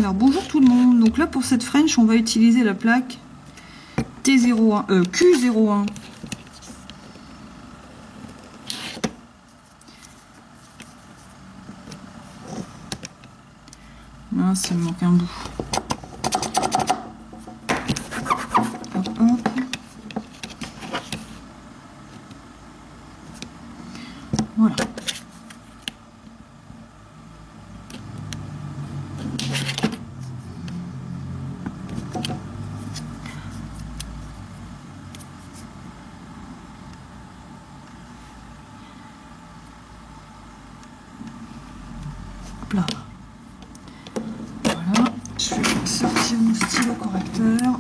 Alors bonjour tout le monde, donc là pour cette French on va utiliser la plaque T01, Q01. Ah, ça me manque un bout. Hop, hop. Voilà. Hop là. Voilà. Je vais sortir mon stylo correcteur.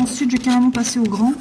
Ensuite, je vais carrément passer au grand.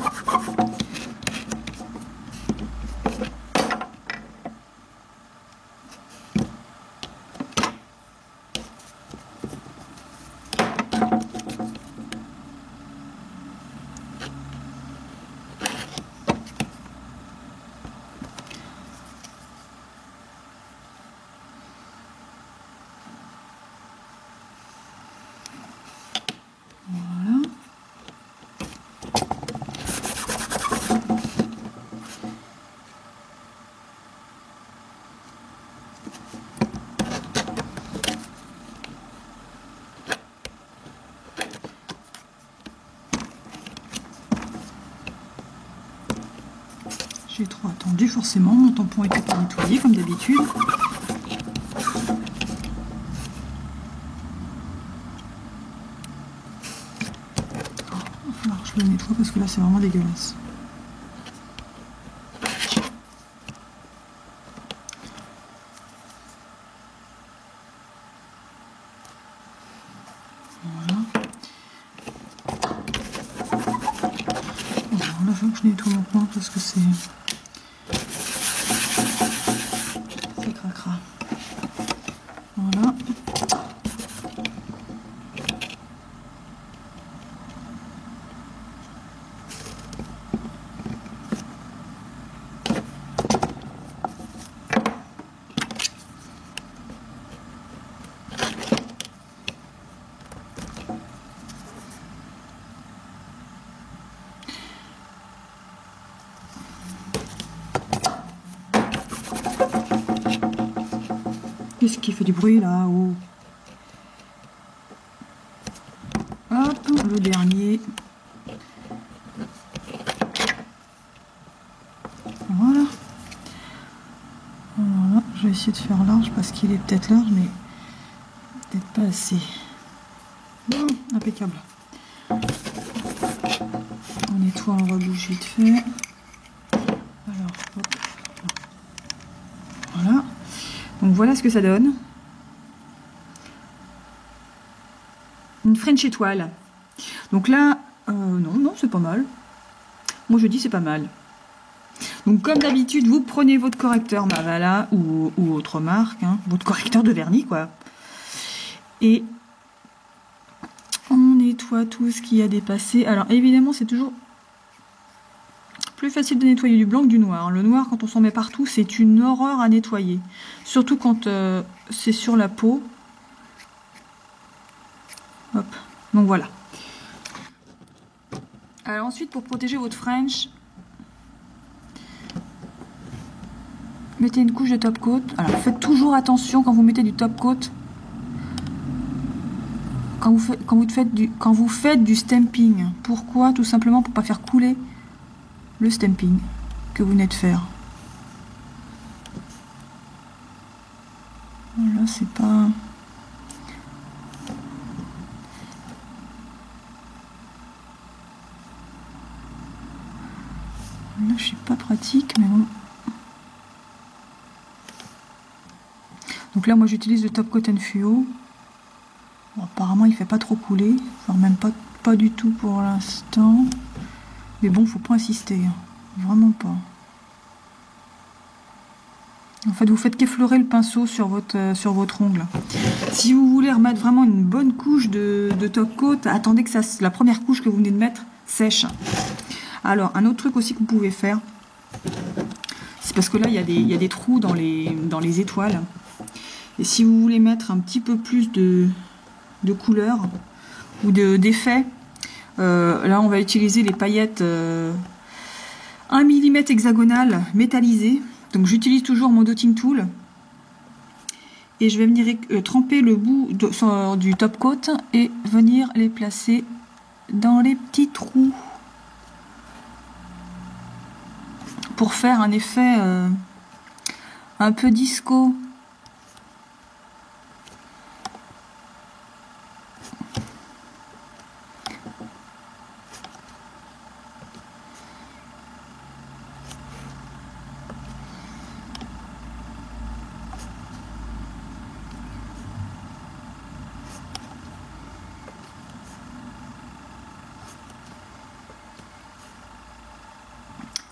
J'ai trop attendu forcément, mon tampon était pas nettoyé comme d'habitude. Il va falloir que je le nettoie parce que là c'est vraiment dégueulasse. Voilà. Alors là il faut que je nettoie mon coin parce que c'est cracra. Voilà. Qu'est-ce qui fait du bruit là-haut? Hop, le dernier. Voilà. Voilà, je vais essayer de faire large parce qu'il est peut-être large, mais peut-être pas assez. Bon, impeccable. On nettoie, on rebouche vite fait. Alors, hop. Voilà. Donc voilà ce que ça donne. Une French étoile. Donc là, non, c'est pas mal. Moi je dis c'est pas mal. Donc comme d'habitude, vous prenez votre correcteur Mavala ou autre marque, hein, votre correcteur de vernis quoi. Et on nettoie tout ce qui a dépassé. Alors évidemment c'est toujours plus facile de nettoyer du blanc que du noir. Le noir, quand on s'en met partout, c'est une horreur à nettoyer. Surtout quand c'est sur la peau. Hop. Donc voilà. Alors ensuite, pour protéger votre French, mettez une couche de top coat. Alors faites toujours attention quand vous mettez du top coat. Quand vous faites du stamping. Pourquoi? Tout simplement pour ne pas faire couler le stamping que vous venez de faire. Voilà, c'est pas... Là, je suis pas pratique, mais bon. Donc là, moi, j'utilise le Top Coat Fluo. Bon, apparemment, il fait pas trop couler. Enfin, même pas du tout pour l'instant. Mais bon, faut pas insister. Vraiment pas. En fait, vous faites qu'effleurer le pinceau sur votre ongle. Si vous voulez remettre vraiment une bonne couche de top coat, attendez que la première couche que vous venez de mettre sèche. Alors, un autre truc aussi que vous pouvez faire, c'est parce que là, il y a des trous dans les étoiles. Et si vous voulez mettre un petit peu plus de couleur ou d'effet, là, on va utiliser les paillettes 1 mm hexagonal métallisé. Donc, j'utilise toujours mon dotting tool. Et je vais venir tremper le bout du top coat et venir les placer dans les petits trous. Pour faire un effet un peu disco.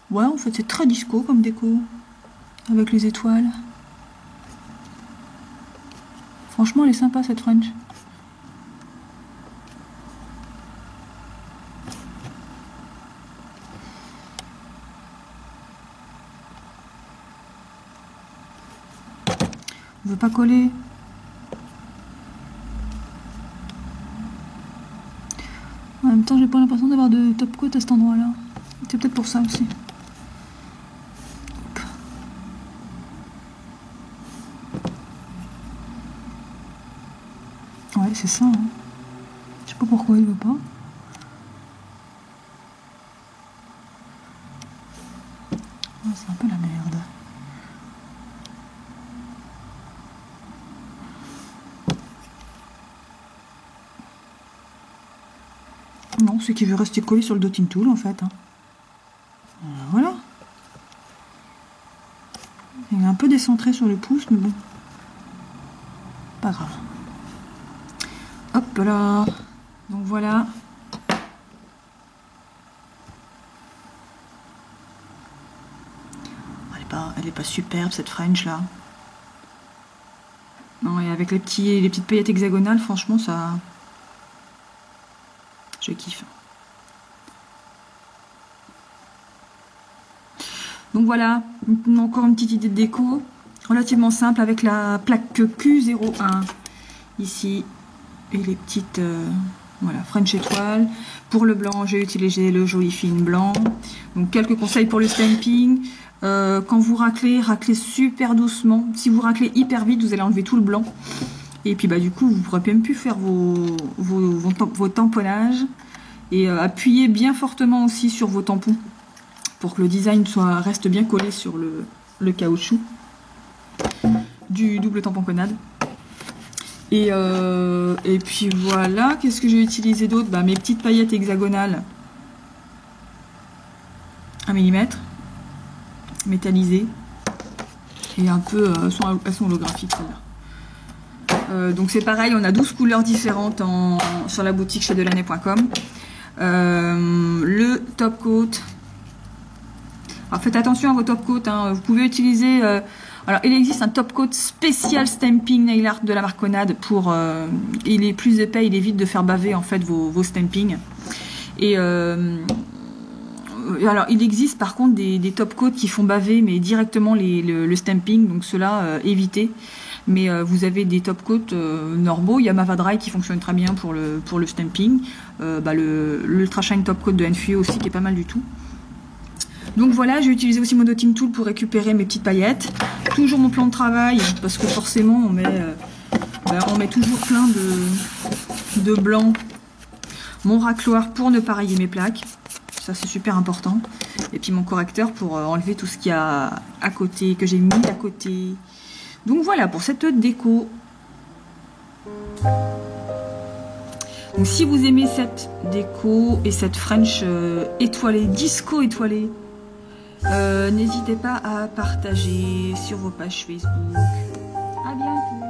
Ouais, en fait, c'est très disco comme déco, avec les étoiles. Franchement, elle est sympa, cette French. On veut pas coller. En même temps, j'ai pas l'impression d'avoir de top coat à cet endroit-là. C'est peut-être pour ça aussi. Ouais, c'est ça. Hein. Je sais pas pourquoi il veut pas. Oh, c'est un peu la merde. Non, c'est qu'il veut rester collé sur le dotting tool en fait. Hein. Voilà. Il est un peu décentré sur le pouce, mais bon. Pas grave. Hop là. Donc voilà. Elle est pas superbe cette French là. Non, et avec les petites paillettes hexagonales, franchement ça. Je kiffe. Donc voilà, encore une petite idée de déco, relativement simple avec la plaque Q01 ici et les petites voilà, French étoiles. Pour le blanc, j'ai utilisé le joli film blanc. Donc quelques conseils pour le stamping. Quand vous raclez super doucement. Si vous raclez hyper vite, vous allez enlever tout le blanc. Et puis bah du coup, vous ne pourrez même plus faire vos tamponnages. Et appuyez bien fortement aussi sur vos tampons pour que le design reste bien collé sur le caoutchouc du double tamponnade. Et puis voilà, qu'est-ce que j'ai utilisé d'autre? Bah, mes petites paillettes hexagonales 1 mm métallisées et un peu elles sont holographiques celles-là. Donc c'est pareil, on a 12 couleurs différentes sur la boutique chez Delaney.com. Le top coat, alors faites attention à vos top coats, hein. Vous pouvez utiliser alors il existe un top coat spécial stamping nail art de la marque Conad pour il est plus épais, il évite de faire baver en fait vos stampings. Et alors il existe par contre des top coats qui font baver mais directement le stamping, donc cela évitez. Mais vous avez des top coats normaux, il y a Mava Dry qui fonctionne très bien pour le stamping, le Ultra Shine top coat de NFUE aussi qui est pas mal du tout. Donc voilà, j'ai utilisé aussi mon dotting tool pour récupérer mes petites paillettes. Toujours mon plan de travail, parce que forcément on met toujours plein de blanc. Mon racloir pour ne pas rayer mes plaques, ça c'est super important. Et puis mon correcteur pour enlever tout ce qu'il y a à côté, que j'ai mis à côté. Donc voilà pour cette déco. Donc si vous aimez cette déco et cette French étoilée, disco étoilée, n'hésitez pas à partager sur vos pages Facebook. À bientôt.